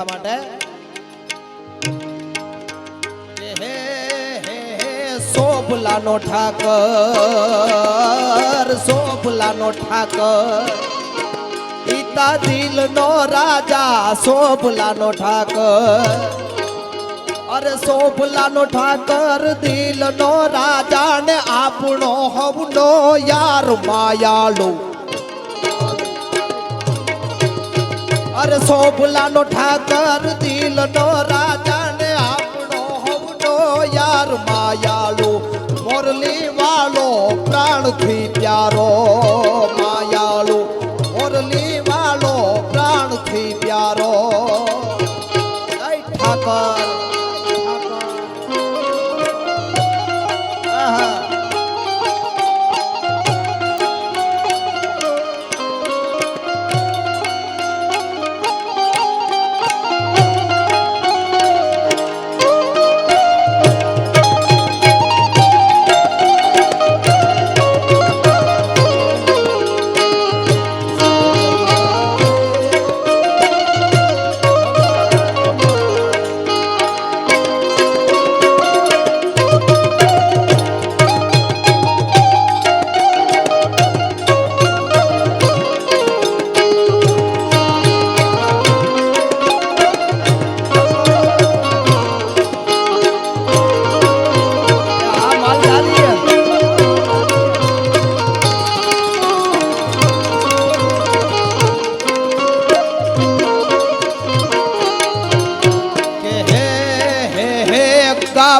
માટે હે હે સોપલાનો ઠાકર પિતા દિલનો રાજા સોપલાનો ઠાકર અરે સોપલાનો ઠાકર દિલનો રાજા ને આપણો હવનો યાર માયાળો અરે સોપલાનો ઠાકર દિલનો રાજા ને આપણો હવનો યાર માયાળો મોરલી વાળો પ્રાણથી પ્યારો માયાળો મોરલી વાળો પ્રાણથી પ્યારો ઠાકર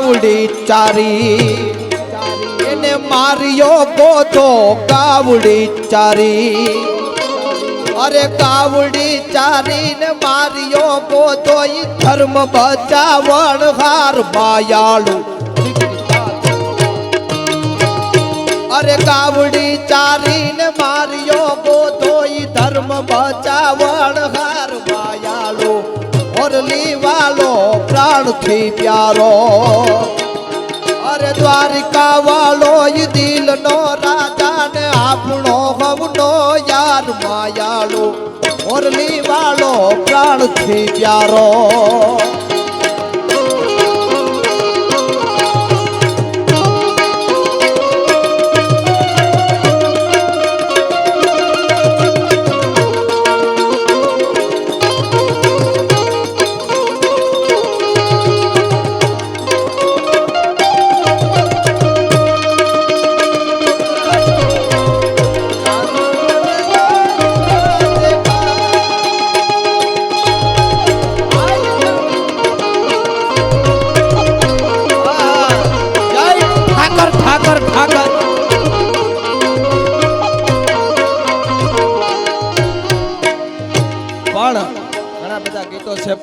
ગાવડી ચારી એને માર્યો ગોતો ગાવડી ચારી અરે ગાવડી ચારી ને માર્યો ગોતો ઈ ધર્મ બચાવણ હાર માયાળુ અરે ગાવડી ચારી ને માર્યો ગોતો ઈ ધર્મ બચાવણ હાર માયાળુ મોરલી વાલો પ્રાણથી પ્યારો અરે દ્વારિકા વાલો ઈ દિલનો રાજા ને આપણો હવનો યાર માયાળો મોરલી વાલો પ્રાણથી પ્યારો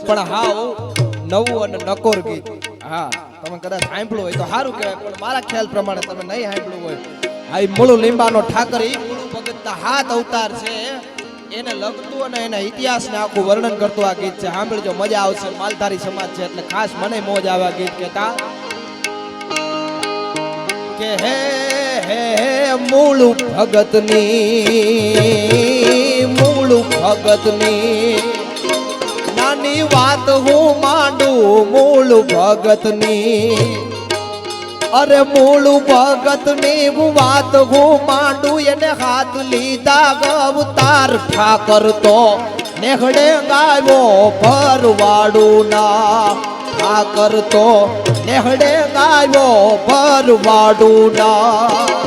પણ હાવ નવું અને નકોર ગીત હા તમે કદાચ સાંભળ્યું હોય તો સારું કહેવાય પણ મારા ખ્યાલ પ્રમાણે તમે નહીં સાંભળ્યું હોય આ મૂળું લીંબાનો ઠાકર એ મૂળું ભગતના હાથ અવતાર છે એને લગતું અને એના ઇતિહાસને આખું વર્ણન કરતું આ ગીત છે સાંભળજો મજા આવશે માલધારી સમાજ છે એટલે ખાસ મને મોજ આવે આ ગીત કહેતા કે હે હે મૂળું ભગતની નાની વાત હું માંડું મૂળ ભગતની અરે મૂળ ભગતની વાત હું માંડું એને હાથ લીધા અવતાર ઠાકર તો નેહડે ગાયો ભરવાડું ના ઠાકર તો નેહડે ગાયો ભરવાડું ના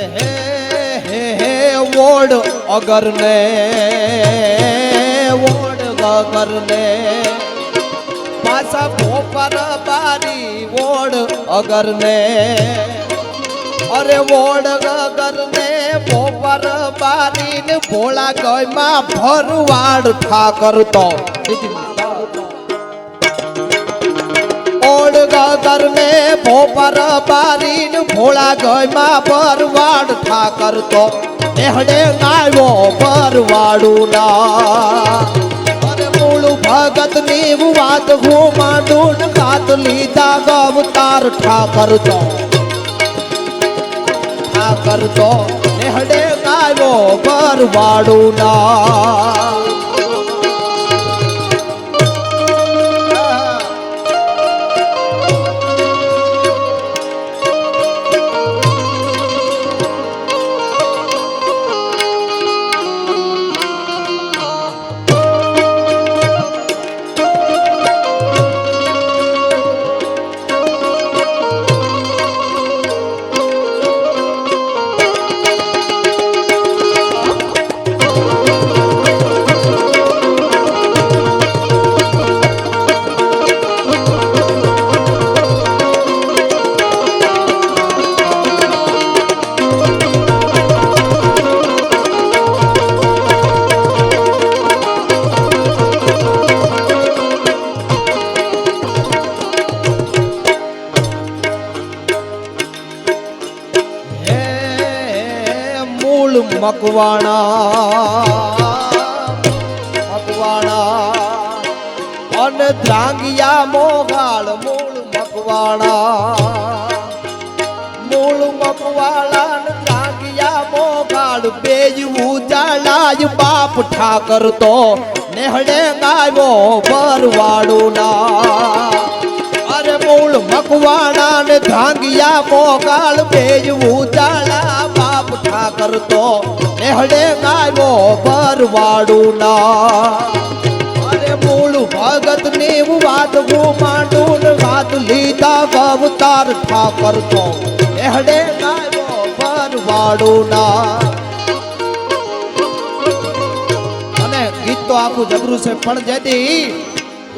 હે વોડ અગરને વોડ ગગરને પાછા ભોપર બારી વોડ અગરને અરે વોડ ગગરને ભોપર બારી ને ભોળા ગયમાં ભરવાડ ઠાકર તો ઓડ ગગરને ભોપર બારી ને ભોળા ગયમાં ભરવાડ ઠાકર તો એહડે આવ્યો ભરવાડું ના ભગત ની વાત હું માંડું કાત લીધા ગવતાર ઠાકર તો નેહડે ગાયો ભરવાડું ના મકવાણા અને ધ્રાંગિયા મોગાળ મૂળ મકવાણા ને ધ્રાંગિયા મોગાળ બેજવું જાલાય બાપ ઠાકર તો નેહડે ગાયો ભરવાડું ના અરે મૂળ મકવાણા ને ધ્રાંગિયા મોગાળ બેજવું જાલા બાપ ઠાકર તો નેહડે ગાયો ભરવાડું ના અરે મૂળ ભગત ની વાત હું માંડું ને વાત લીધા ગવતાર ઠાકર તો નેહડે ગાયો ભરવાડું ના અને ગીત તો આખું જબરું છે પણ જેથી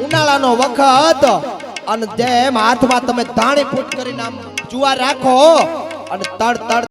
ઉનાળાનો વખત અને જેમ હાથમાં તમે ધાણી ફૂટ કરીને આમ જુવાર રાખો અને તડ તડ